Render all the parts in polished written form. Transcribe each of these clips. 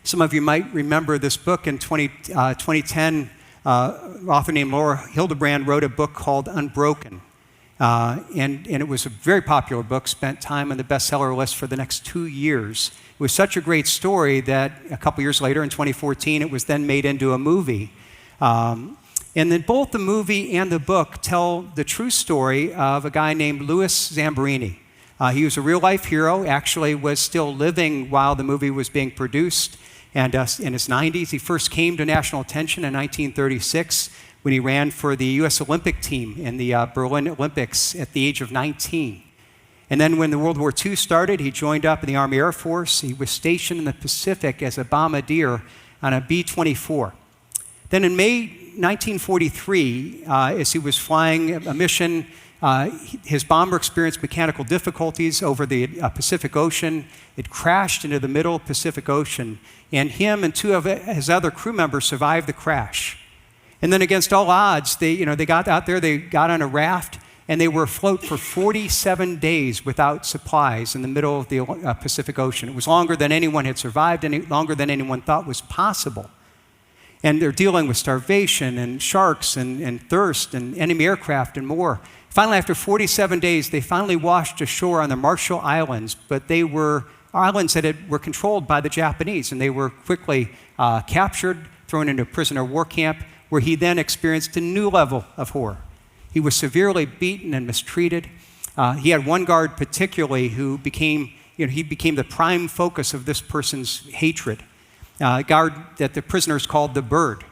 Some of you might remember this book in 2010. An author named Laura Hildebrand wrote a book called Unbroken. And it was a very popular book, spent time on the bestseller list for the next 2 years. It was such a great story that a couple years later, in 2014, it was then made into a movie. And then both the movie and the book tell the true story of a guy named Louis Zamperini. He was a real-life hero, actually was still living while the movie was being produced. And in his 90s, he first came to national attention in 1936 when he ran for the U.S. Olympic team in the Berlin Olympics at the age of 19. And then when the World War II started, he joined up in the Army Air Force. He was stationed in the Pacific as a bombardier on a B-24. Then in May 1943, as he was flying a mission, his bomber experienced mechanical difficulties over the Pacific Ocean. It crashed into the middle Pacific Ocean, and him and two of his other crew members survived the crash. And then against all odds, they got out there, they got on a raft, and they were afloat for 47 days without supplies in the middle of the Pacific Ocean. It was longer than anyone had survived, and longer than anyone thought was possible. And they're dealing with starvation and sharks and thirst and enemy aircraft and more. Finally, after 47 days, they finally washed ashore on the Marshall Islands, but they were islands that were controlled by the Japanese, and they were quickly captured, thrown into a prisoner of war camp, where he then experienced a new level of horror. He was severely beaten and mistreated. He had one guard particularly who became the prime focus of this person's hatred. A guard that the prisoners called the Bird.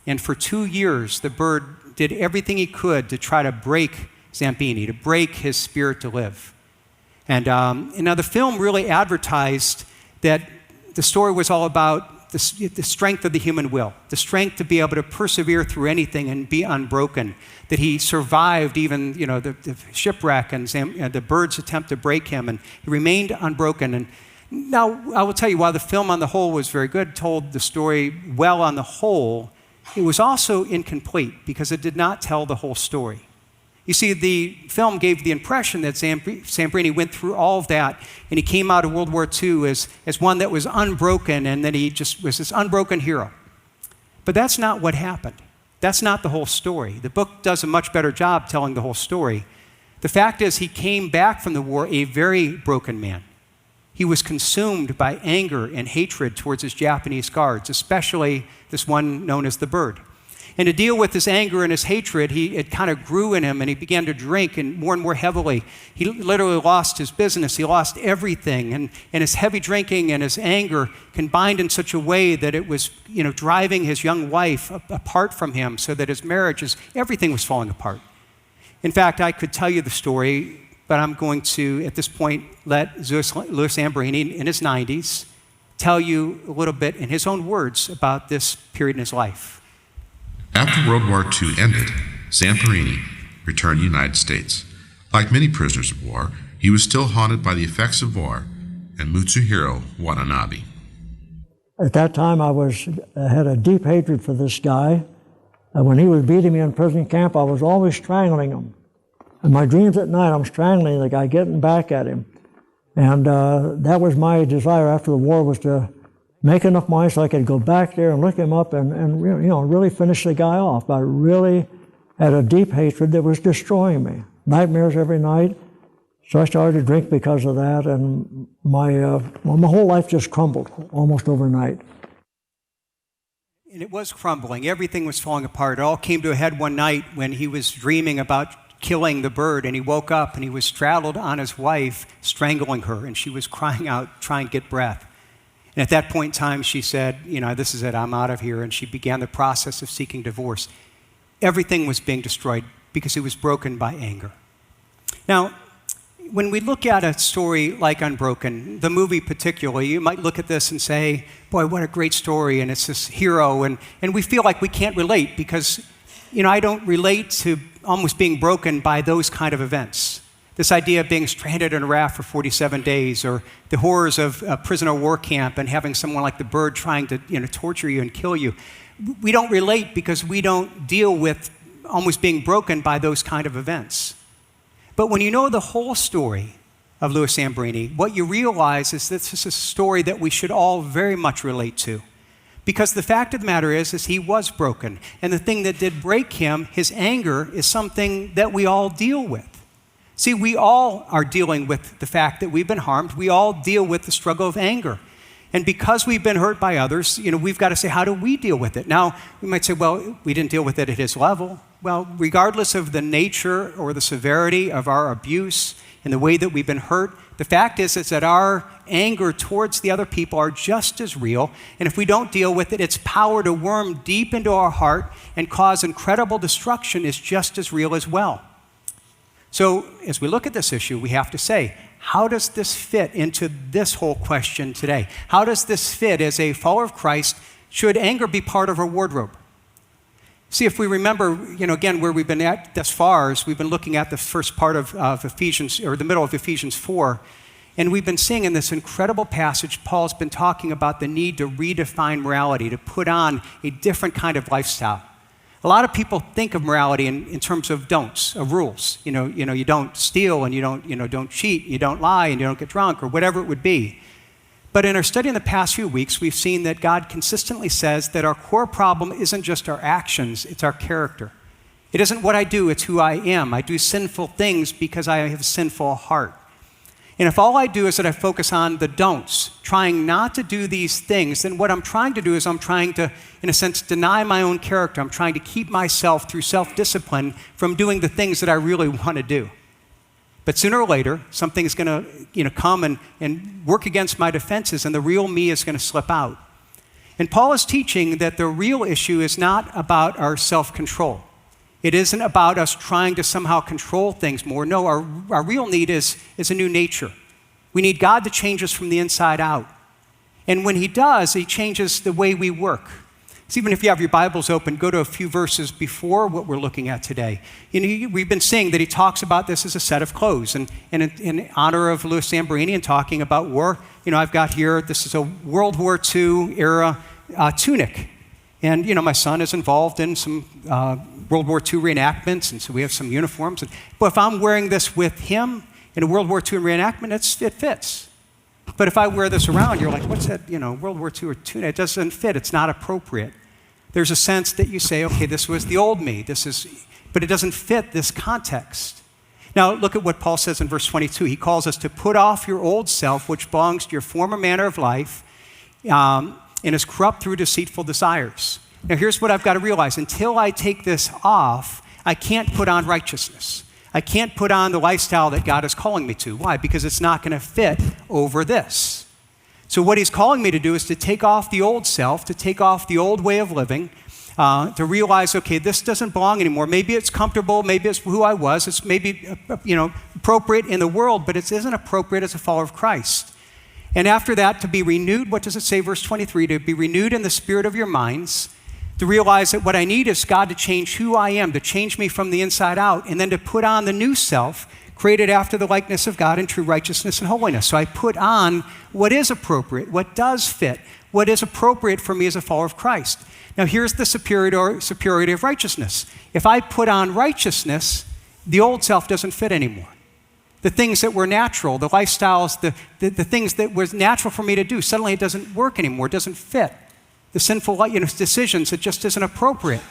And for 2 years, the Bird did everything he could to try to break Zamperini, to break his spirit to live. And now the film really advertised that the story was all about the strength of the human will, the strength to be able to persevere through anything and be unbroken, that he survived even the shipwreck and the Bird's attempt to break him, and he remained unbroken. And now, I will tell you, while the film on the whole was very good, told the story well on the whole, it was also incomplete because it did not tell the whole story. You see, the film gave the impression that Zamperini went through all of that, and he came out of World War II as one that was unbroken, and that he just was this unbroken hero. But that's not what happened. That's not the whole story. The book does a much better job telling the whole story. The fact is, he came back from the war a very broken man. He was consumed by anger and hatred towards his Japanese guards, especially this one known as the Bird. And to deal with his anger and his hatred, it kind of grew in him, and he began to drink and more heavily. He literally lost his business. He lost everything. And his heavy drinking and his anger combined in such a way that it was driving his young wife apart from him, so that his marriage, everything was falling apart. In fact, I could tell you the story, but I'm going to, at this point, let Louis Zamperini, in his 90s, tell you a little bit in his own words about this period in his life. After World War II ended, Zamperini returned to the United States. Like many prisoners of war, he was still haunted by the effects of war and Mutsuhiro Watanabe. At that time, I had a deep hatred for this guy. And when he was beating me in prison camp, I was always strangling him. In my dreams at night, I'm strangling the guy, getting back at him. And that was my desire after the war, was to make enough money so I could go back there and look him up and really finish the guy off. I really had a deep hatred that was destroying me. Nightmares every night. So I started to drink because of that, and my whole life just crumbled almost overnight. And it was crumbling. Everything was falling apart. It all came to a head one night when he was dreaming about killing the Bird, and he woke up and he was straddled on his wife, strangling her, and she was crying out, trying to get breath. And at that point in time, she said, this is it, I'm out of here. And she began the process of seeking divorce. Everything was being destroyed because it was broken by anger. Now, when we look at a story like Unbroken, the movie particularly, you might look at this and say, boy, what a great story, and it's this hero, and we feel like we can't relate because, I don't relate to almost being broken by those kind of events. This idea of being stranded in a raft for 47 days, or the horrors of a prisoner of war camp and having someone like the Bird trying to torture you and kill you. We don't relate because we don't deal with almost being broken by those kind of events. But when you know the whole story, of Louis Zamperini, what you realize is this is a story that we should all very much relate to. Because the fact of the matter is he was broken. And the thing that did break him, his anger, is something that we all deal with. See, we all are dealing with the fact that we've been harmed. We all deal with the struggle of anger. And because we've been hurt by others, we've got to say, how do we deal with it? Now, we might say, well, we didn't deal with it at his level. Well, regardless of the nature or the severity of our abuse and the way that we've been hurt, the fact is that our anger towards the other people are just as real. And if we don't deal with it, its power to worm deep into our heart and cause incredible destruction is just as real as well. So as we look at this issue, we have to say, how does this fit into this whole question today? How does this fit as a follower of Christ? Should anger be part of our wardrobe? See, if we remember, again, where we've been at thus far is we've been looking at the first part of Ephesians, or the middle of Ephesians 4, and we've been seeing in this incredible passage, Paul's been talking about the need to redefine morality, to put on a different kind of lifestyle. A lot of people think of morality in terms of don'ts, of rules. You don't steal, and you don't cheat, you don't lie, and you don't get drunk, or whatever it would be. But in our study in the past few weeks, we've seen that God consistently says that our core problem isn't just our actions, it's our character. It isn't what I do, it's who I am. I do sinful things because I have a sinful heart. And if all I do is that I focus on the don'ts, trying not to do these things, then what I'm trying to do is I'm trying to, in a sense, deny my own character. I'm trying to keep myself, through self-discipline, from doing the things that I really want to do. But sooner or later, something's going to come and work against my defenses, and the real me is going to slip out. And Paul is teaching that the real issue is not about our self-control. It isn't about us trying to somehow control things more. No, our real need is a new nature. We need God to change us from the inside out. And when he does, he changes the way we work. So even if you have your Bibles open, go to a few verses before what we're looking at today. We've been seeing that he talks about this as a set of clothes. And in honor of Louis Zamperini and talking about war, I've got here, this is a World War II era tunic. And, my son is involved in some World War II reenactments, and so we have some uniforms. But if I'm wearing this with him in a World War II reenactment, it fits. But if I wear this around, you're like, what's that, World War II or tunic? It doesn't fit. It's not appropriate. There's a sense that you say, okay, this was the old me. But it doesn't fit this context. Now, look at what Paul says in verse 22. He calls us to put off your old self, which belongs to your former manner of life, and is corrupt through deceitful desires. Now, here's what I've got to realize. Until I take this off, I can't put on righteousness. I can't put on the lifestyle that God is calling me to. Why? Because it's not going to fit over this. So what he's calling me to do is to take off the old self, to take off the old way of living, to realize, okay, this doesn't belong anymore. Maybe it's comfortable. Maybe it's who I was. It's maybe appropriate in the world, but it isn't appropriate as a follower of Christ. And after that, to be renewed, what does it say, verse 23? To be renewed in the spirit of your minds, to realize that what I need is God to change who I am, to change me from the inside out, and then to put on the new self, created after the likeness of God in true righteousness and holiness. So I put on what is appropriate, what does fit, what is appropriate for me as a follower of Christ. Now here's the superiority of righteousness. If I put on righteousness, the old self doesn't fit anymore. The things that were natural, the lifestyles, the things that was natural for me to do, suddenly it doesn't work anymore, it doesn't fit. The sinful decisions, it just isn't appropriate.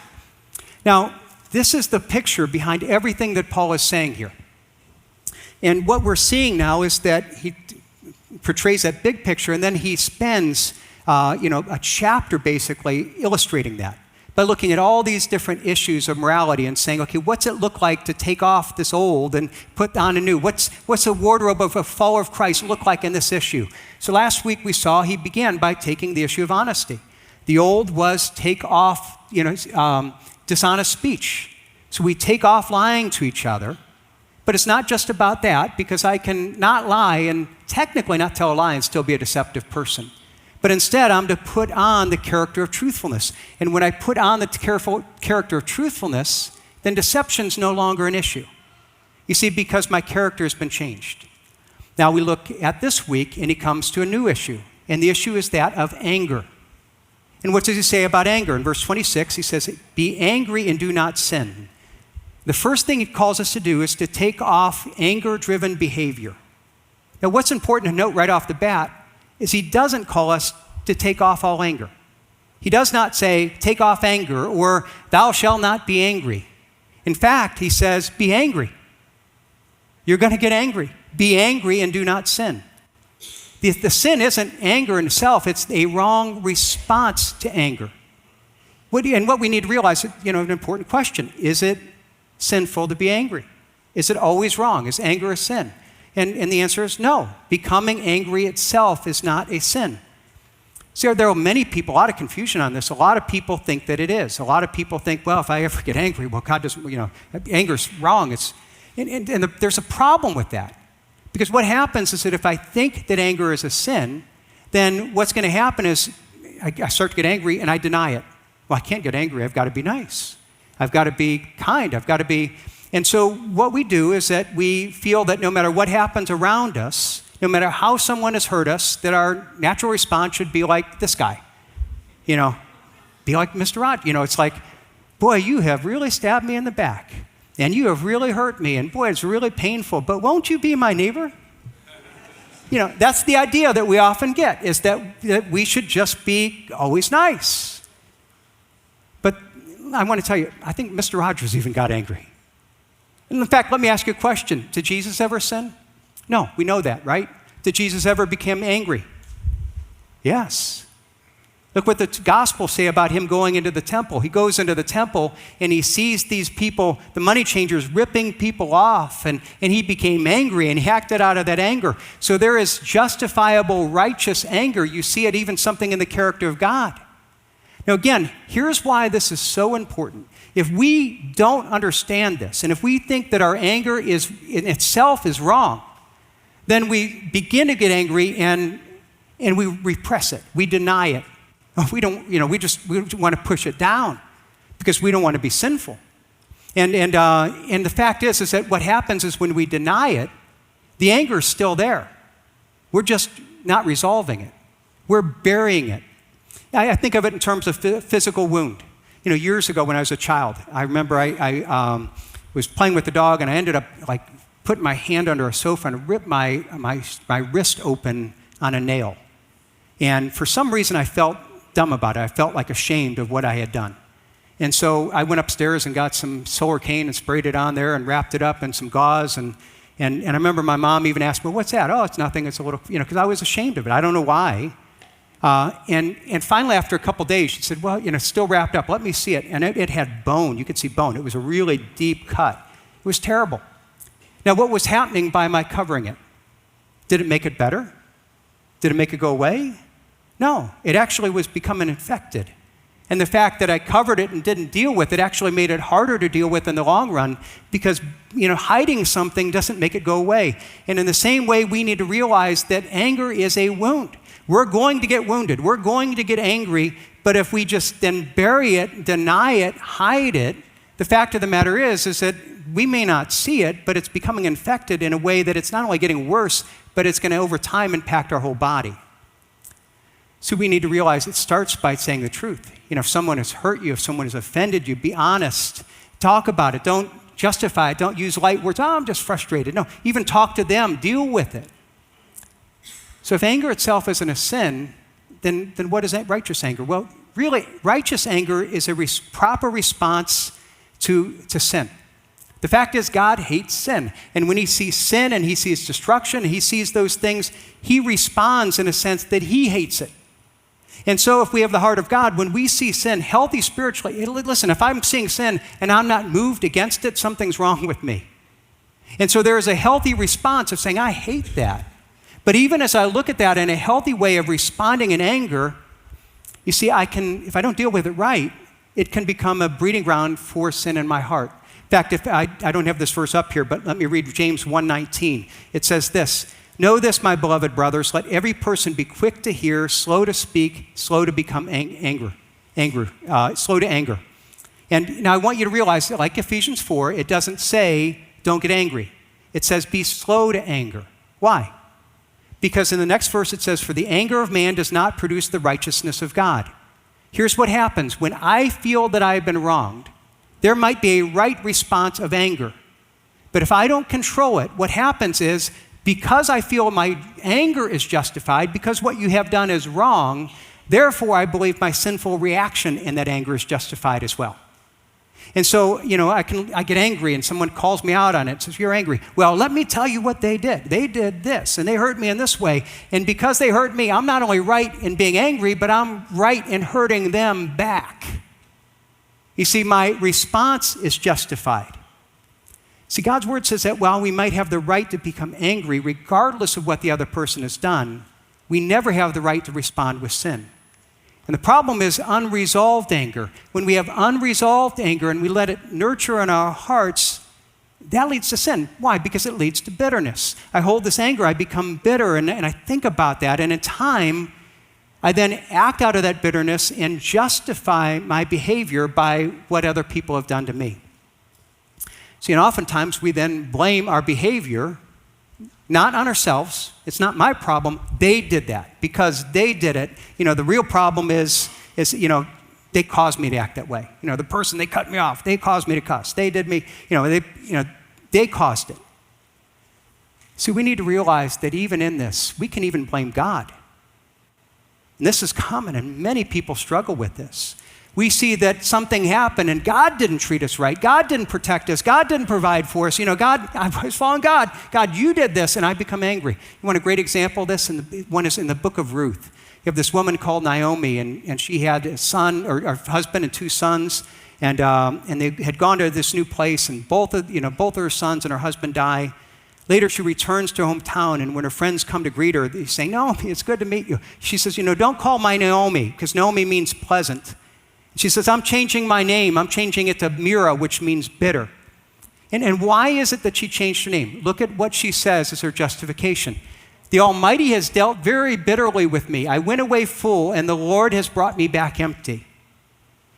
Now, this is the picture behind everything that Paul is saying here. And what we're seeing now is that he portrays that big picture, and then he spends a chapter basically illustrating that by looking at all these different issues of morality and saying, okay, what's it look like to take off this old and put on a new? What's a wardrobe of a follower of Christ look like in this issue? So last week we saw he began by taking the issue of honesty. The old was take off, dishonest speech. So we take off lying to each other. But it's not just about that, because I can not lie and technically not tell a lie and still be a deceptive person. But instead, I'm to put on the character of truthfulness. And when I put on the character of truthfulness, then deception's no longer an issue. You see, because my character has been changed. Now we look at this week, and he comes to a new issue. And the issue is that of anger. And what does he say about anger? In verse 26, he says, be angry and do not sin. The first thing he calls us to do is to take off anger-driven behavior. Now, what's important to note right off the bat is he doesn't call us to take off all anger. He does not say, take off anger, or thou shalt not be angry. In fact, he says, be angry. You're going to get angry. Be angry and do not sin. The sin isn't anger in itself, it's a wrong response to anger. And what we need to realize, an important question, is it sinful to be angry? Is it always wrong? Is anger a sin? And the answer is no. Becoming angry itself is not a sin. See, there are many people, a lot of confusion on this. A lot of people think that it is. A lot of people think, well, if I ever get angry, well, God doesn't, anger's wrong. And there's a problem with that. Because what happens is that if I think that anger is a sin, then what's going to happen is I start to get angry and I deny it. Well, I can't get angry. I've got to be nice. I've got to be kind. I've got to be... And so what we do is that we feel that no matter what happens around us, no matter how someone has hurt us, that our natural response should be like this guy. Be like Mr. Rod. It's like, boy, you have really stabbed me in the back. And you have really hurt me. And boy, it's really painful. But won't you be my neighbor? That's the idea that we often get, is that we should just be always nice. But I want to tell you, I think Mr. Rogers even got angry. And in fact, let me ask you a question. Did Jesus ever sin? No, we know that, right? Did Jesus ever become angry? Yes. Look what the Gospels say about him going into the temple. He goes into the temple and he sees these people, the money changers, ripping people off. And he became angry and he acted out of that anger. So there is justifiable, righteous anger. You see it even something in the character of God. Now again, here's why this is so important. If we don't understand this, and if we think that our anger in itself is wrong, then we begin to get angry and we repress it. We deny it. We don't, we want to push it down because we don't want to be sinful. And the fact is that what happens is when we deny it, the anger is still there. We're just not resolving it. We're burying it. I think of it in terms of physical wound. Years ago when I was a child, I remember I was playing with the dog and I ended up putting my hand under a sofa and ripped my wrist open on a nail. And for some reason I felt dumb about it. I felt ashamed of what I had done. And so I went upstairs and got some Solarcaine and sprayed it on there and wrapped it up in some gauze. And I remember my mom even asked me, what's that? Oh, it's nothing. It's a little, because I was ashamed of it. I don't know why. And finally, after a couple days, she said, well, still wrapped up. Let me see it. And it had bone. You could see bone. It was a really deep cut. It was terrible. Now, what was happening by my covering it? Did it make it better? Did it make it go away? No. It actually was becoming infected. And the fact that I covered it and didn't deal with it actually made it harder to deal with in the long run because, hiding something doesn't make it go away. And in the same way, we need to realize that anger is a wound. We're going to get wounded. We're going to get angry. But if we just then bury it, deny it, hide it, the fact of the matter is that we may not see it, but it's becoming infected in a way that it's not only getting worse, but it's going to over time impact our whole body. So we need to realize it starts by saying the truth. If someone has hurt you, if someone has offended you, be honest. Talk about it. Don't justify it. Don't use light words. Oh, I'm just frustrated. No, even talk to them. Deal with it. So if anger itself isn't a sin, then what is righteous anger? Well, really, righteous anger is a proper response to sin. The fact is God hates sin. And when he sees sin and he sees destruction, and he sees those things, he responds in a sense that he hates it. And so if we have the heart of God, when we see sin, healthy spiritually, listen, if I'm seeing sin and I'm not moved against it, something's wrong with me. And so there is a healthy response of saying, I hate that. But even as I look at that in a healthy way of responding in anger, you see, if I don't deal with it right, it can become a breeding ground for sin in my heart. In fact, if I don't have this verse up here, but let me read James 1:19. It says this, know this, my beloved brothers, let every person be quick to hear, slow to speak, slow to become slow to anger. And now I want you to realize that like Ephesians 4, it doesn't say don't get angry. It says be slow to anger. Why? Because in the next verse it says, for the anger of man does not produce the righteousness of God. Here's what happens. When I feel that I've been wronged, there might be a right response of anger. But if I don't control it, what happens is because I feel my anger is justified, because what you have done is wrong, therefore I believe my sinful reaction in that anger is justified as well. And so, I get angry and someone calls me out on it, says, you're angry. Well, let me tell you what they did. They did this, and they hurt me in this way. And because they hurt me, I'm not only right in being angry, but I'm right in hurting them back. You see, my response is justified. See, God's word says that while we might have the right to become angry, regardless of what the other person has done, we never have the right to respond with sin. And the problem is unresolved anger. When we have unresolved anger and we let it nurture in our hearts, that leads to sin. Why? Because it leads to bitterness. I hold this anger, I become bitter, and I think about that, and in time, I then act out of that bitterness and justify my behavior by what other people have done to me. See, and oftentimes we then blame our behavior, not on ourselves. It's not my problem. They did that. Because they did it, the real problem is they caused me to act that way. The person, they cut me off. They caused me to cuss. They did me, they caused it. See, we need to realize that even in this, we can even blame God. And this is common, and many people struggle with this. We see that something happened and God didn't treat us right. God didn't protect us. God didn't provide for us. God, I was following God. God, you did this, and I become angry. You want a great example of this? One is in the book of Ruth. You have this woman called Naomi, and she had a son, or a husband and two sons, and they had gone to this new place, and both of her sons and her husband die. Later, she returns to her hometown, and when her friends come to greet her, they say, Naomi, it's good to meet you. She says, don't call my Naomi, because Naomi means pleasant. She says, I'm changing my name. I'm changing it to Mira, which means bitter. And why is it that she changed her name? Look at what she says as her justification. The Almighty has dealt very bitterly with me. I went away full, and the Lord has brought me back empty.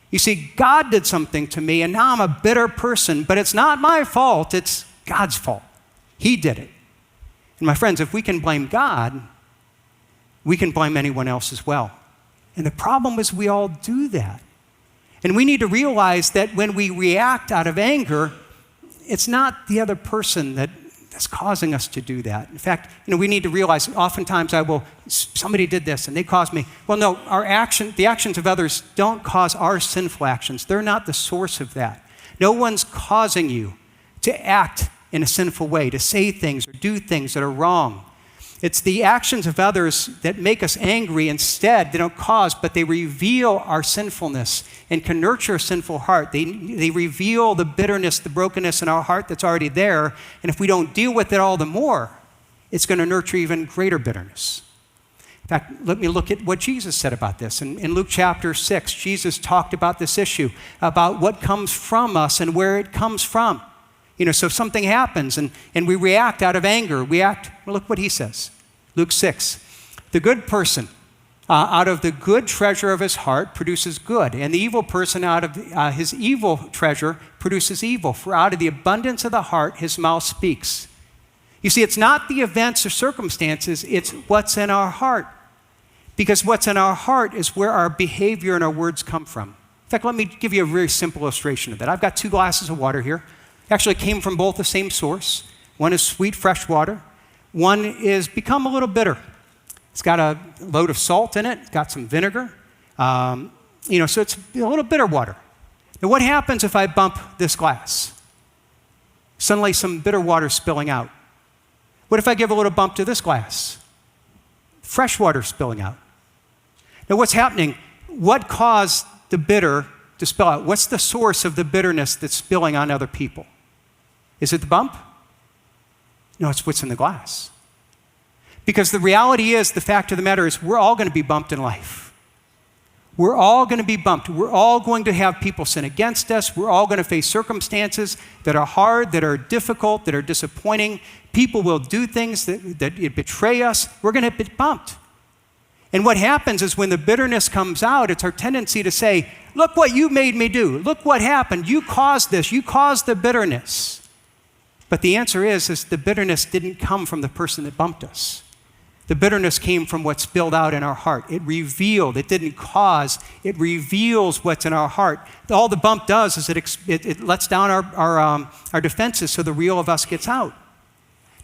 You see, God did something to me, and now I'm a bitter person, but it's not my fault. It's God's fault. He did it. And my friends, if we can blame God, we can blame anyone else as well. And the problem is we all do that. And we need to realize that when we react out of anger, it's not the other person that's causing us to do that. In fact, we need to realize oftentimes somebody did this and they caused me. Well, no, the actions of others don't cause our sinful actions. They're not the source of that. No one's causing you to act in a sinful way, to say things or do things that are wrong. It's the actions of others that make us angry. Instead, they don't cause, but they reveal our sinfulness and can nurture a sinful heart. They reveal the bitterness, the brokenness in our heart that's already there. And if we don't deal with it all the more, it's going to nurture even greater bitterness. In fact, let me look at what Jesus said about this. In Luke chapter 6, Jesus talked about this issue, about what comes from us and where it comes from. So if something happens and we react out of anger, look what he says. Luke 6, the good person out of the good treasure of his heart produces good, and the evil person out of his evil treasure produces evil. For out of the abundance of the heart, his mouth speaks. You see, it's not the events or circumstances, it's what's in our heart. Because what's in our heart is where our behavior and our words come from. In fact, let me give you a very simple illustration of that. I've got 2 glasses of water here. Actually came from both the same source. One is sweet, fresh water. One is become a little bitter. It's got a load of salt in it. It's got some vinegar. So it's a little bitter water. Now, what happens if I bump this glass? Suddenly some bitter water spilling out. What if I give a little bump to this glass? Fresh water spilling out. Now, what's happening? What caused the bitter to spill out? What's the source of the bitterness that's spilling on other people? Is it the bump? No, it's what's in the glass. Because the reality is, the fact of the matter is, we're all going to be bumped in life. We're all going to be bumped. We're all going to have people sin against us. We're all going to face circumstances that are hard, that are difficult, that are disappointing. People will do things that betray us. We're going to get bumped. And what happens is when the bitterness comes out, it's our tendency to say, look what you made me do. Look what happened. You caused this. You caused the bitterness. But the answer is the bitterness didn't come from the person that bumped us. The bitterness came from what spilled out in our heart. It didn't cause, it reveals what's in our heart. All the bump does is it lets down our defenses so the real of us gets out.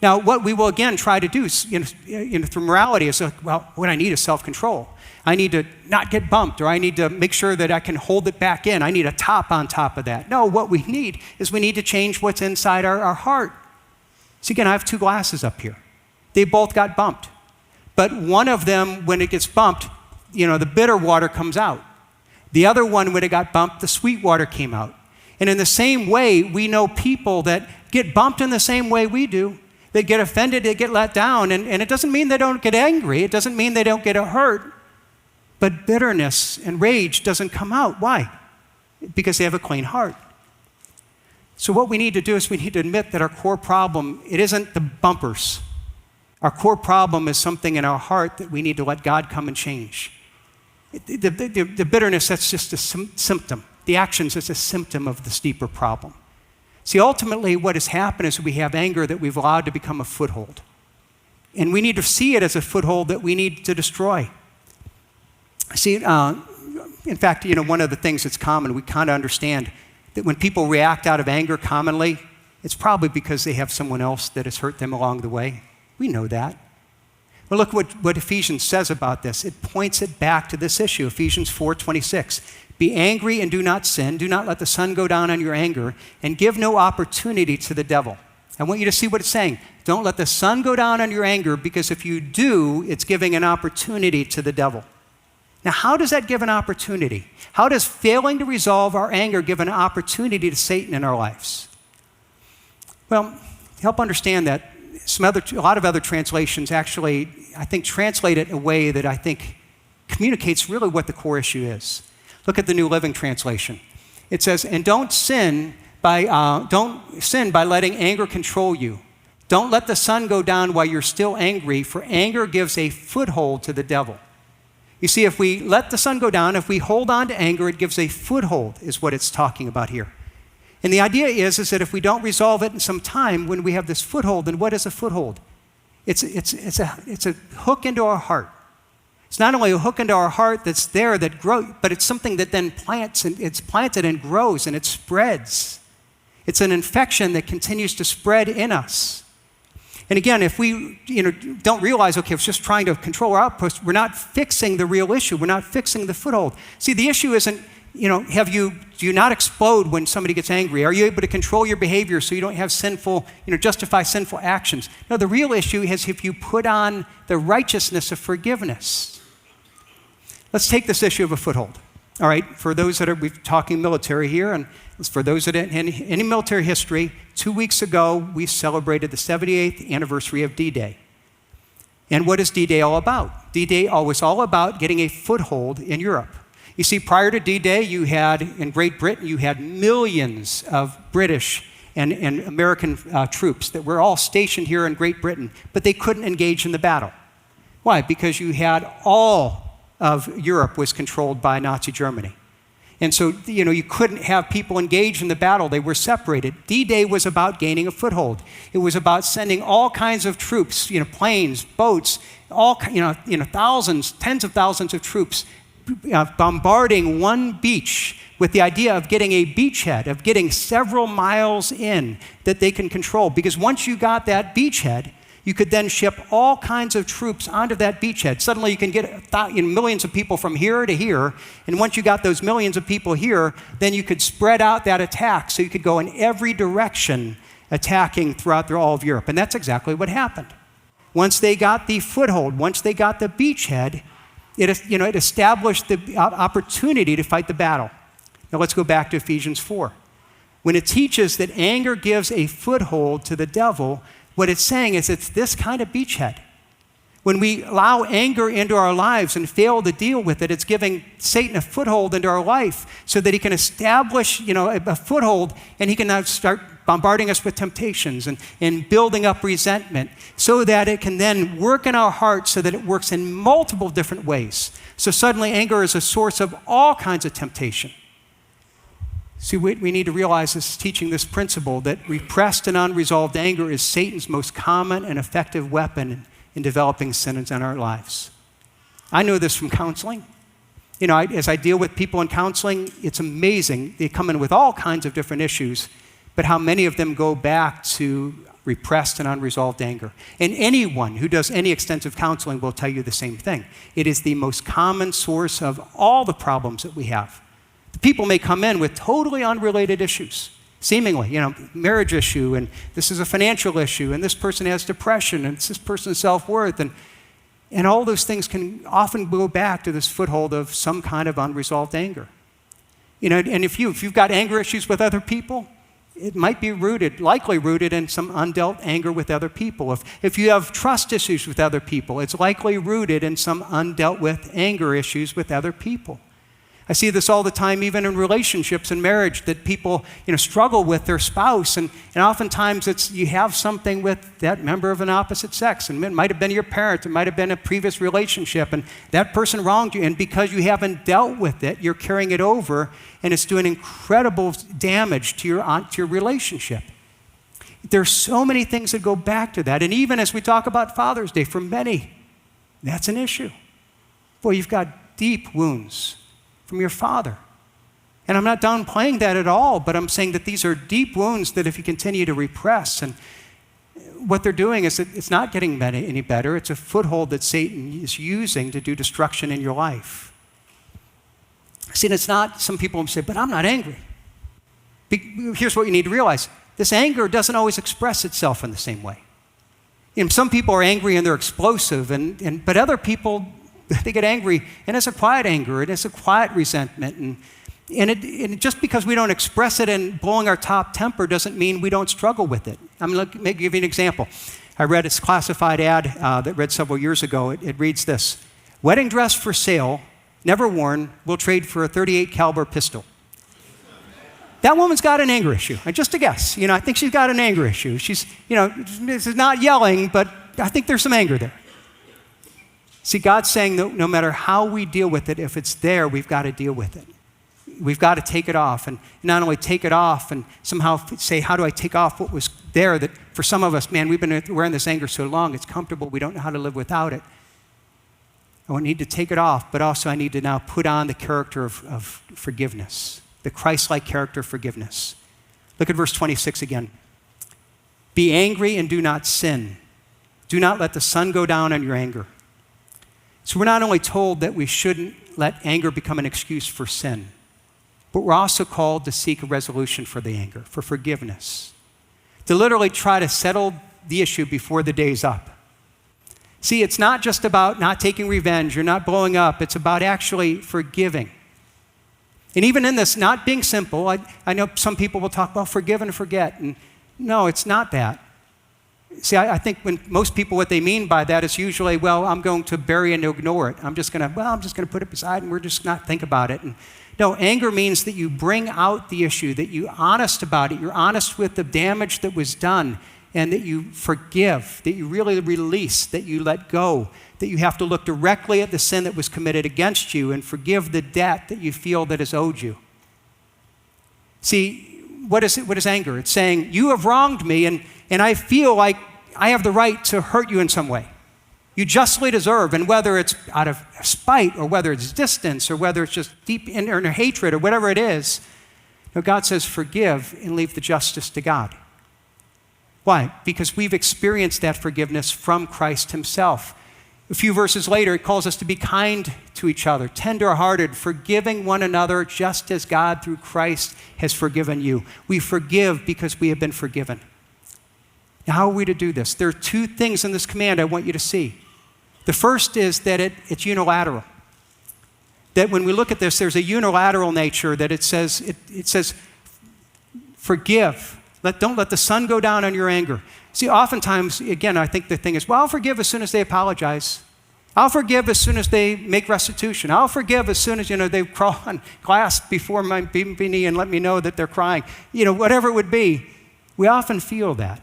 Now, what we will again try to do through morality is, what I need is self-control. I need to not get bumped, or I need to make sure that I can hold it back in. I need a top on top of that. No, what we need is we need to change what's inside our heart. So again, I have two glasses up here. They both got bumped. But one of them, when it gets bumped, the bitter water comes out. The other one, when it got bumped, the sweet water came out. And in the same way, we know people that get bumped in the same way we do. They get offended, they get let down, and it doesn't mean they don't get angry. It doesn't mean they don't get hurt. But bitterness and rage doesn't come out. Why? Because they have a clean heart. So what we need to do is we need to admit that our core problem, it isn't the bumpers. Our core problem is something in our heart that we need to let God come and change. The bitterness, that's just a symptom. The actions is a symptom of this deeper problem. See, ultimately what has happened is we have anger that we've allowed to become a foothold. And we need to see it as a foothold that we need to destroy. See, in fact, one of the things that's common, we kind of understand that when people react out of anger commonly, it's probably because they have someone else that has hurt them along the way. We know that. But look what Ephesians says about this. It points it back to this issue, Ephesians 4:26. Be angry and do not sin. Do not let the sun go down on your anger, and give no opportunity to the devil. I want you to see what it's saying. Don't let the sun go down on your anger, because if you do, it's giving an opportunity to the devil. Now, how does that give an opportunity? How does failing to resolve our anger give an opportunity to Satan in our lives? Well, to help understand that, a lot of other translations actually, I think, translate it in a way that I think communicates really what the core issue is. Look at the New Living Translation. It says, and don't sin by letting anger control you. Don't let the sun go down while you're still angry, for anger gives a foothold to the devil. You see, if we let the sun go down, if we hold on to anger, it gives a foothold, is what it's talking about here. And the idea is that if we don't resolve it in some time, when we have this foothold, then what is a foothold? It's a hook into our heart. It's not only a hook into our heart that's there that grows, but it's something that then plants, and it's planted and grows and it spreads. It's an infection that continues to spread in us. And again, if we don't realize, okay, it's just trying to control our outpost, we're not fixing the real issue. We're not fixing the foothold. See, the issue isn't, do you not explode when somebody gets angry? Are you able to control your behavior so you don't have justify sinful actions? No, the real issue is if you put on the righteousness of forgiveness. Let's take this issue of a foothold. All right, for those that we're talking military here, and for those that in any military history, 2 weeks ago, we celebrated the 78th anniversary of D-Day. And what is D-Day all about? D-Day was all about getting a foothold in Europe. You see, prior to D-Day, in Great Britain, you had millions of British and American troops that were all stationed here in Great Britain, but they couldn't engage in the battle. Why? Because you had all of Europe was controlled by Nazi Germany. And so, you couldn't have people engage in the battle. They were separated. D-Day was about gaining a foothold. It was about sending all kinds of troops, planes, boats, thousands, tens of thousands of troops bombarding one beach with the idea of getting a beachhead, of getting several miles in that they can control. Because once you got that beachhead, you could then ship all kinds of troops onto that beachhead. Suddenly you can get millions of people from here to here, and once you got those millions of people here, then you could spread out that attack so you could go in every direction attacking throughout all of Europe. And that's exactly what happened. Once they got the foothold, once they got the beachhead, it established the opportunity to fight the battle. Now let's go back to Ephesians 4. When it teaches that anger gives a foothold to the devil, what it's saying is it's this kind of beachhead. When we allow anger into our lives and fail to deal with it, it's giving Satan a foothold into our life so that he can establish, a foothold, and he can now start bombarding us with temptations and building up resentment so that it can then work in our hearts so that it works in multiple different ways. So suddenly anger is a source of all kinds of temptation. See, we need to realize this teaching this principle that repressed and unresolved anger is Satan's most common and effective weapon in developing sins in our lives. I know this from counseling. As I deal with people in counseling, it's amazing. They come in with all kinds of different issues, but how many of them go back to repressed and unresolved anger. And anyone who does any extensive counseling will tell you the same thing. It is the most common source of all the problems that we have. The people may come in with totally unrelated issues, seemingly, marriage issue, and this is a financial issue, and this person has depression, and it's this person's self-worth, and all those things can often go back to this foothold of some kind of unresolved anger. And if you've got anger issues with other people, it might be likely rooted in some undealt anger with other people. If you have trust issues with other people, it's likely rooted in some undealt with anger issues with other people. I see this all the time, even in relationships and marriage, that people, struggle with their spouse, and oftentimes you have something with that member of an opposite sex, and it might have been your parent, it might have been a previous relationship, and that person wronged you, and because you haven't dealt with it, you're carrying it over, and it's doing incredible damage to your relationship. There's so many things that go back to that, and even as we talk about Father's Day, for many, that's an issue. Boy, you've got deep wounds from your father. And I'm not downplaying that at all, but I'm saying that these are deep wounds that if you continue to repress, and what they're doing is that it's not getting any better. It's a foothold that Satan is using to do destruction in your life. See, and it's not, some people say, but I'm not angry. Here's what you need to realize. This anger doesn't always express itself in the same way. Some people are angry and they're explosive, but other people, they get angry, and it's a quiet anger, and it's a quiet resentment. And just because we don't express it in blowing our top temper doesn't mean we don't struggle with it. Let me give you an example. I read a classified ad that read several years ago. It reads this: wedding dress for sale, never worn, will trade for a 38 caliber pistol. That woman's got an anger issue. Just a guess. I think she's got an anger issue. She's, this is not yelling, but I think there's some anger there. See, God's saying that no matter how we deal with it, if it's there, we've got to deal with it. We've got to take it off, and not only take it off and somehow say, how do I take off what was there? That for some of us, man, we've been wearing this anger so long, it's comfortable, we don't know how to live without it. I need to take it off, but also I need to now put on the character of forgiveness, the Christ-like character of forgiveness. Look at verse 26 again. Be angry and do not sin. Do not let the sun go down on your anger. So we're not only told that we shouldn't let anger become an excuse for sin, but we're also called to seek a resolution for the anger, for forgiveness, to literally try to settle the issue before the day's up. See, it's not just about not taking revenge or not blowing up. It's about actually forgiving. And even in this, not being simple, I know some people will talk about forgive and forget. And no, it's not that. See, I think when most people, what they mean by that is usually, well, I'm going to bury and ignore it. I'm just going to put it beside and we're just not think about it. And no, anger means that you bring out the issue, that you're honest about it. You're honest with the damage that was done, and that you forgive, that you really release, that you let go, that you have to look directly at the sin that was committed against you and forgive the debt that you feel that is owed you. See, what is anger? It's saying, you have wronged me, and I feel like I have the right to hurt you in some way. You justly deserve, and whether it's out of spite or whether it's distance or whether it's just deep inner hatred or whatever it is, God says forgive and leave the justice to God. Why? Because we've experienced that forgiveness from Christ himself. A few verses later, it calls us to be kind to each other, tender-hearted, forgiving one another just as God through Christ has forgiven you. We forgive because we have been forgiven. Now, how are we to do this? There are two things in this command I want you to see. The first is that it's unilateral. That when we look at this, there's a unilateral nature that it says forgive. Don't let the sun go down on your anger. See, oftentimes, again, I think the thing is, well, I'll forgive as soon as they apologize. I'll forgive as soon as they make restitution. I'll forgive as soon as, they crawl on glass before my knee and let me know that they're crying. Whatever it would be, we often feel that.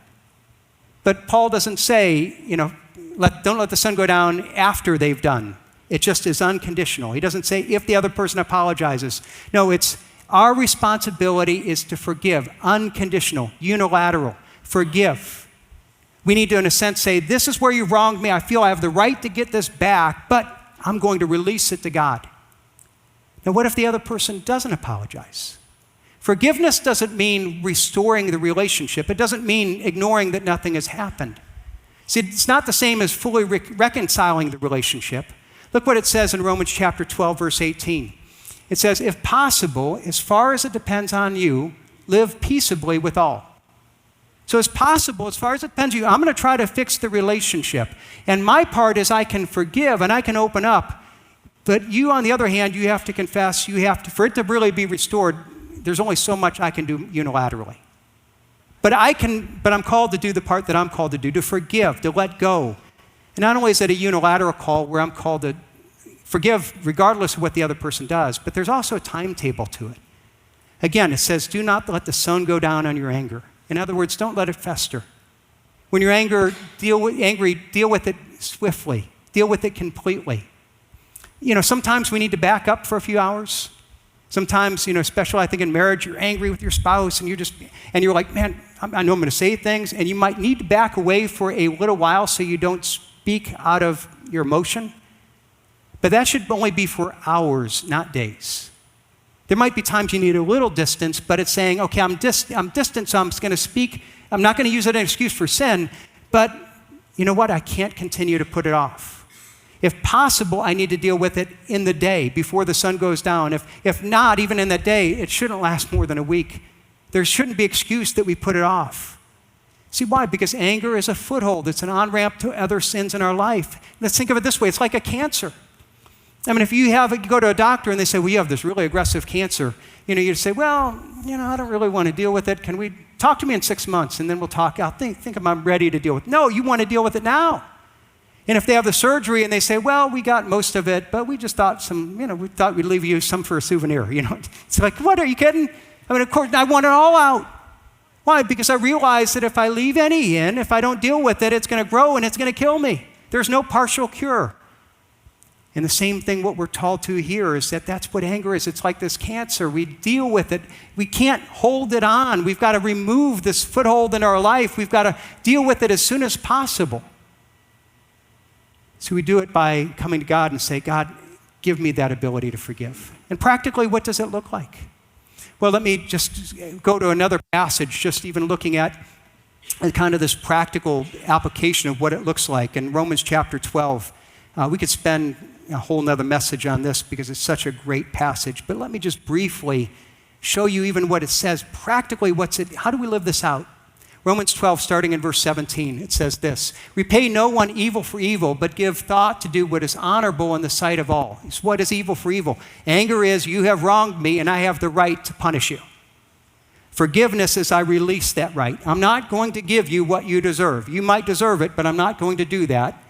But Paul doesn't say, don't let the sun go down after they've done. It just is unconditional. He doesn't say if the other person apologizes. No, it's our responsibility is to forgive, unconditional, unilateral, forgive. We need to, in a sense, say, this is where you wronged me. I feel I have the right to get this back, but I'm going to release it to God. Now, what if the other person doesn't apologize? Forgiveness doesn't mean restoring the relationship. It doesn't mean ignoring that nothing has happened. See, it's not the same as fully reconciling the relationship. Look what it says in Romans chapter 12, verse 18. It says, if possible, as far as it depends on you, live peaceably with all. So as possible, as far as it depends on you, I'm going to try to fix the relationship. And my part is I can forgive and I can open up. But you, on the other hand, you have to confess, for it to really be restored, there's only so much I can do unilaterally. But I'm called to do the part that I'm called to do, to forgive, to let go. And not only is it a unilateral call where I'm called to forgive regardless of what the other person does, but there's also a timetable to it. Again, it says, do not let the sun go down on your anger. In other words, don't let it fester. When you're angry, deal with it swiftly. Deal with it completely. Sometimes we need to back up for a few hours. Sometimes, especially I think in marriage, you're angry with your spouse and you're like, man, I know I'm going to say things, and you might need to back away for a little while so you don't speak out of your emotion. But that should only be for hours, not days. There might be times you need a little distance, but it's saying, okay, I'm distant, so I'm just going to speak. I'm not going to use it as an excuse for sin, but you know what? I can't continue to put it off. If possible, I need to deal with it in the day before the sun goes down. If not, even in that day, it shouldn't last more than a week. There shouldn't be excuse that we put it off. See why? Because anger is a foothold. It's an on-ramp to other sins in our life. Let's think of it this way. It's like a cancer. I mean, if you go to a doctor and they say, well, you have this really aggressive cancer, you say, well, I don't really want to deal with it. Can we talk to me in 6 months and then we'll talk? I'll think if I'm ready to deal with it. No, you want to deal with it now. And if they have the surgery and they say, well, we got most of it, but we just thought we thought we'd leave you some for a souvenir, It's like, what, are you kidding? I mean, of course, I want it all out. Why? Because I realize that if I leave any in, if I don't deal with it, it's going to grow and it's going to kill me. There's no partial cure. And the same thing, what we're told to here is that's what anger is. It's like this cancer. We deal with it. We can't hold it on. We've got to remove this foothold in our life. We've got to deal with it as soon as possible. So we do it by coming to God and say, God, give me that ability to forgive. And practically, what does it look like? Well, let me just go to another passage, just even looking at kind of this practical application of what it looks like. In Romans chapter 12, we could spend a whole nother message on this because it's such a great passage. But let me just briefly show you even what it says. Practically, how do we live this out? Romans 12, starting in verse 17, it says this: repay no one evil for evil, but give thought to do what is honorable in the sight of all. So what is evil for evil? Anger is, you have wronged me and I have the right to punish you. Forgiveness is, I release that right. I'm not going to give you what you deserve. You might deserve it, but I'm not going to do that.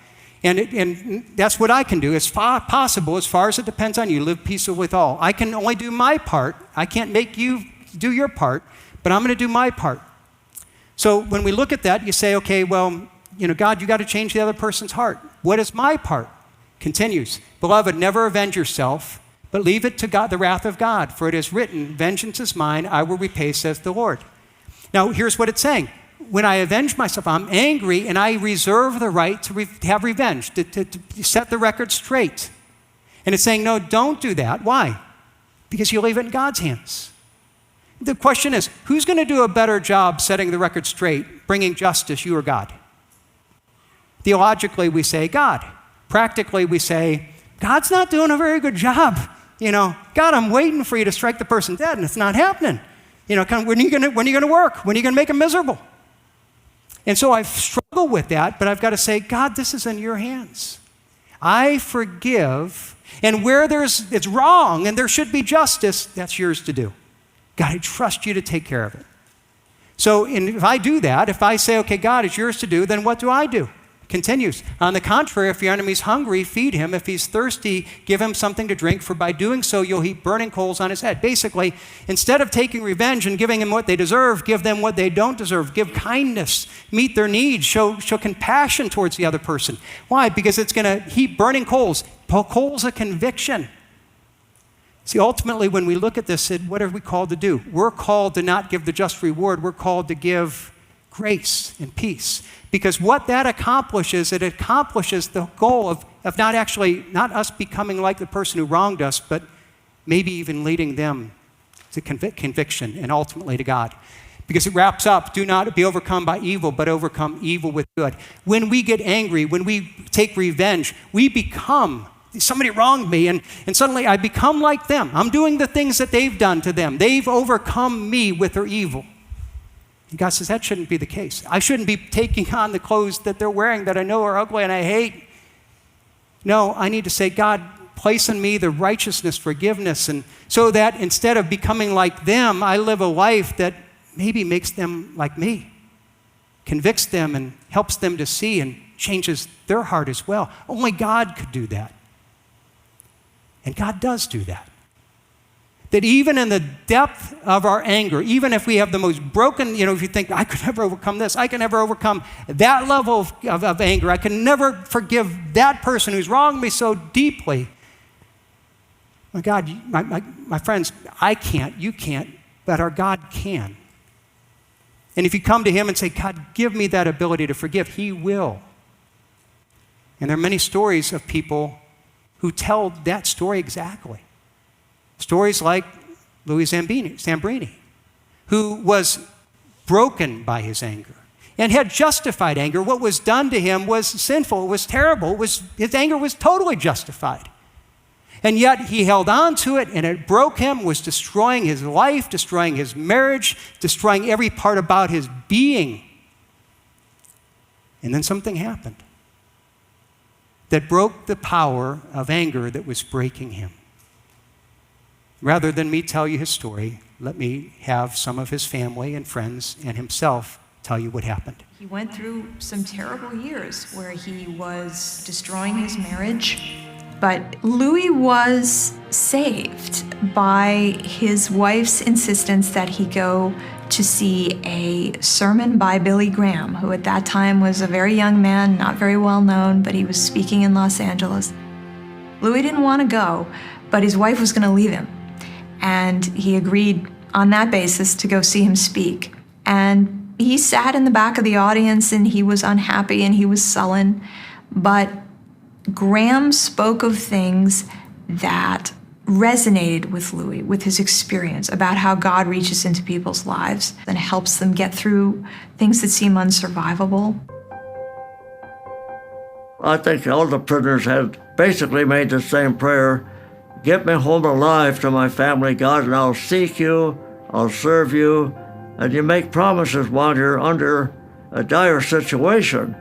And that's what I can do. As far possible, as far as it depends on you, live peaceably with all. I can only do my part. I can't make you do your part, but I'm going to do my part. So when we look at that, you say, okay, well, God, you got to change the other person's heart. What is my part? Continues, beloved, never avenge yourself, but leave it to God, the wrath of God. For it is written, vengeance is mine, I will repay, says the Lord. Now, here's what it's saying. When I avenge myself, I'm angry, and I reserve the right to have revenge, to set the record straight. And it's saying, no, don't do that. Why? Because you leave it in God's hands. The question is, who's going to do a better job setting the record straight, bringing justice, you or God? Theologically, we say God. Practically, we say, God's not doing a very good job. God, I'm waiting for you to strike the person dead, and it's not happening. When are you going to work? When are you going to make them miserable? And so I struggle with that, but I've got to say, God, this is in your hands. I forgive, and where it's wrong and there should be justice, that's yours to do. God, I trust you to take care of it. So if I do that, if I say, okay, God, it's yours to do, then what do? Continues. On the contrary, if your enemy's hungry, feed him. If he's thirsty, give him something to drink, for by doing so, you'll heap burning coals on his head. Basically, instead of taking revenge and giving them what they deserve, give them what they don't deserve. Give kindness, meet their needs, show compassion towards the other person. Why? Because it's going to heap burning coals. Coals of conviction. See, ultimately, when we look at this, what are we called to do? We're called to not give the just reward. We're called to give grace and peace. Because what that accomplishes, it accomplishes the goal of not us becoming like the person who wronged us, but maybe even leading them to conviction and ultimately to God. Because it wraps up, do not be overcome by evil, but overcome evil with good. When we get angry, when we take revenge, we become, somebody wronged me, and suddenly I become like them. I'm doing the things that they've done to them. They've overcome me with their evil. And God says that shouldn't be the case. I shouldn't be taking on the clothes that they're wearing that I know are ugly and I hate. No, I need to say, God, place in me the righteousness, forgiveness, and so that instead of becoming like them, I live a life that maybe makes them like me, convicts them and helps them to see and changes their heart as well. Only God could do that. And God does do that. That even in the depth of our anger, even if we have the most broken, if you think, I could never overcome this, I can never overcome that level of anger, I can never forgive that person who's wronged me so deeply. My God, my friends, I can't, you can't, but our God can. And if you come to him and say, God, give me that ability to forgive, he will. And there are many stories of people who tell that story exactly. Stories like Louis Zambrini, who was broken by his anger and had justified anger. What was done to him was sinful, it was terrible, his anger was totally justified. And yet he held on to it, and it broke him, was destroying his life, destroying his marriage, destroying every part about his being. And then something happened that broke the power of anger that was breaking him. Rather than me tell you his story, let me have some of his family and friends and himself tell you what happened. He went through some terrible years where he was destroying his marriage. But Louis was saved by his wife's insistence that he go to see a sermon by Billy Graham, who at that time was a very young man, not very well known, but he was speaking in Los Angeles. Louis didn't want to go, but his wife was going to leave him. And he agreed on that basis to go see him speak. And he sat in the back of the audience and he was unhappy and he was sullen, but Graham spoke of things that resonated with Louis, with his experience about how God reaches into people's lives and helps them get through things that seem unsurvivable. I think all the prisoners had basically made the same prayer. Get me home alive to my family, God, and I'll seek you, I'll serve you. And you make promises while you're under a dire situation.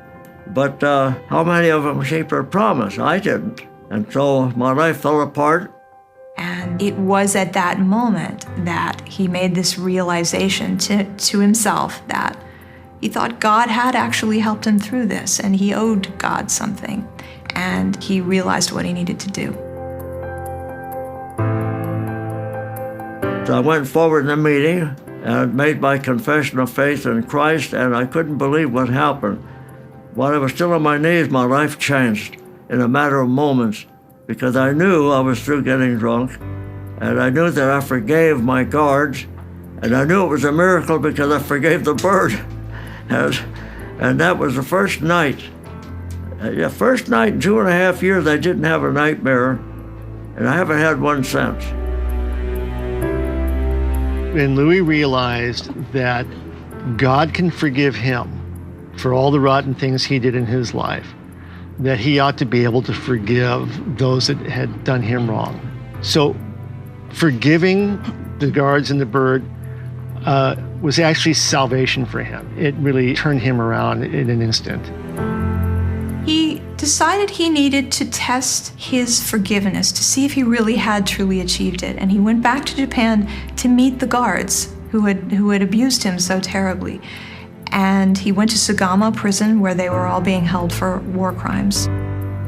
But how many of them keep their promise? I didn't. And so my life fell apart. And it was at that moment that he made this realization to himself that he thought God had actually helped him through this, and he owed God something. And he realized what he needed to do. So I went forward in the meeting and made my confession of faith in Christ, and I couldn't believe what happened. While I was still on my knees, my life changed in a matter of moments, because I knew I was through getting drunk, and I knew that I forgave my guards, and I knew it was a miracle because I forgave the bird. And that was the first night. First night in 2.5 years I didn't have a nightmare, and I haven't had one since. And Louis realized that God can forgive him for all the rotten things he did in his life, that he ought to be able to forgive those that had done him wrong. So forgiving the guards and the bird was actually salvation for him. It really turned him around in an instant. He decided he needed to test his forgiveness to see if he really had truly achieved it. And he went back to Japan to meet the guards who had abused him so terribly. And he went to Sagama prison where they were all being held for war crimes.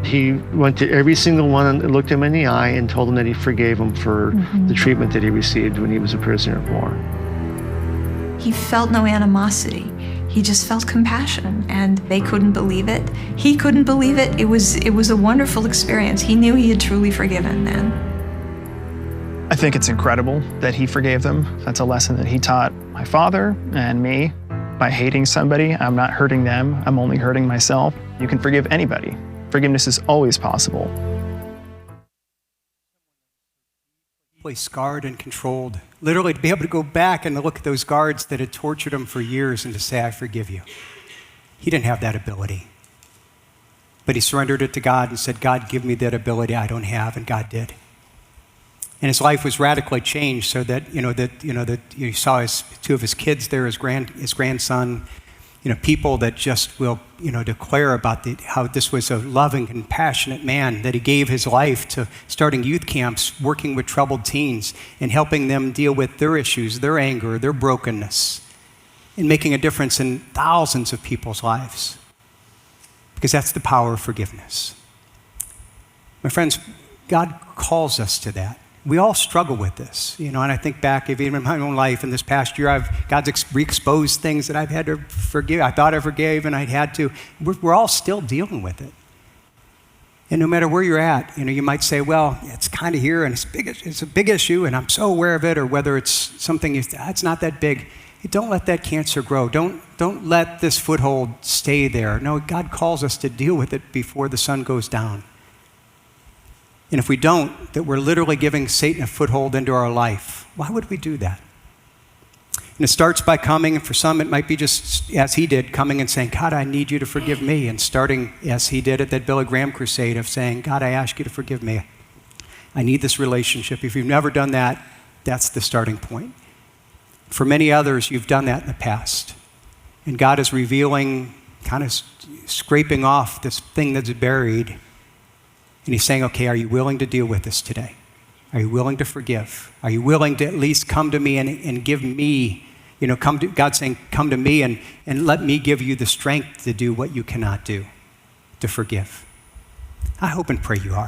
He went to every single one and looked him in the eye and told him that he forgave him for the treatment that he received when he was a prisoner of war. He felt no animosity. He just felt compassion, and they couldn't believe it. He couldn't believe it. It was a wonderful experience. He knew he had truly forgiven then. I think it's incredible that he forgave them. That's a lesson that he taught my father and me. By hating somebody, I'm not hurting them, I'm only hurting myself. You can forgive anybody. Forgiveness is always possible. deeply scarred and controlled, literally to be able to go back and to look at those guards that had tortured him for years and to say, I forgive you. He didn't have that ability. But he surrendered it to God and said, God, give me that ability I don't have, and God did. And his life was radically changed so that you saw two of his kids there, his grandson, people that just will, declare about how this was a loving, compassionate man, that he gave his life to starting youth camps, working with troubled teens, and helping them deal with their issues, their anger, their brokenness, and making a difference in thousands of people's lives. Because that's the power of forgiveness. My friends, God calls us to that. We all struggle with this, and I think back, even in my own life in this past year, God's re-exposed things that I've had to forgive. I thought I forgave and I'd had to. We're all still dealing with it. And no matter where you're at, you might say, well, it's kind of here and it's a big issue and I'm so aware of it, or whether it's something, it's not that big. Don't let that cancer grow. Don't let this foothold stay there. No, God calls us to deal with it before the sun goes down. And if we don't, that we're literally giving Satan a foothold into our life. Why would we do that? And it starts by coming, and for some it might be just as he did, coming and saying, God, I need you to forgive me. And starting as he did at that Billy Graham crusade of saying, God, I ask you to forgive me. I need this relationship. If you've never done that, that's the starting point. For many others, you've done that in the past. And God is revealing, kind of scraping off this thing that's buried. And he's saying, okay, are you willing to deal with this today? Are you willing to forgive? Are you willing to at least come to me and give me, God's saying, come to me and let me give you the strength to do what you cannot do, to forgive. I hope and pray you are.